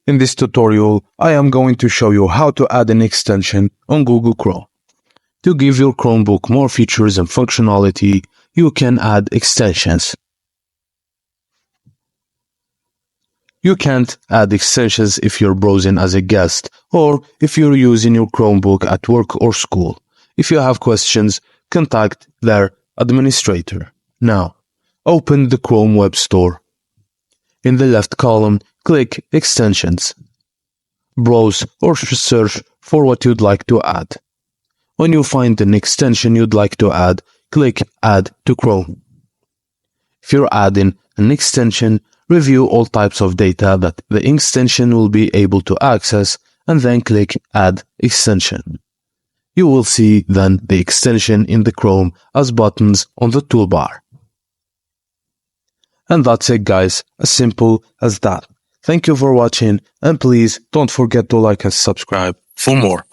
In this tutorial, I am going to show you how to add an extension on Google Chrome. To give your Chromebook more features and functionality, you can add extensions. You can't add extensions if you're browsing as a guest or if you're using your Chromebook at work or school. If you have questions, contact their administrator. Now, open the Chrome Web Store. In the left column, click Extensions. Browse or search for what you'd like to add. When you find an extension you'd like to add, click Add to Chrome. If you're adding an extension, review all types of data that the extension will be able to access and then click Add Extension. You will see then the extension in the Chrome as buttons on the toolbar. And that's it, guys, as simple as that. Thank you for watching, and please don't forget to like and subscribe for more.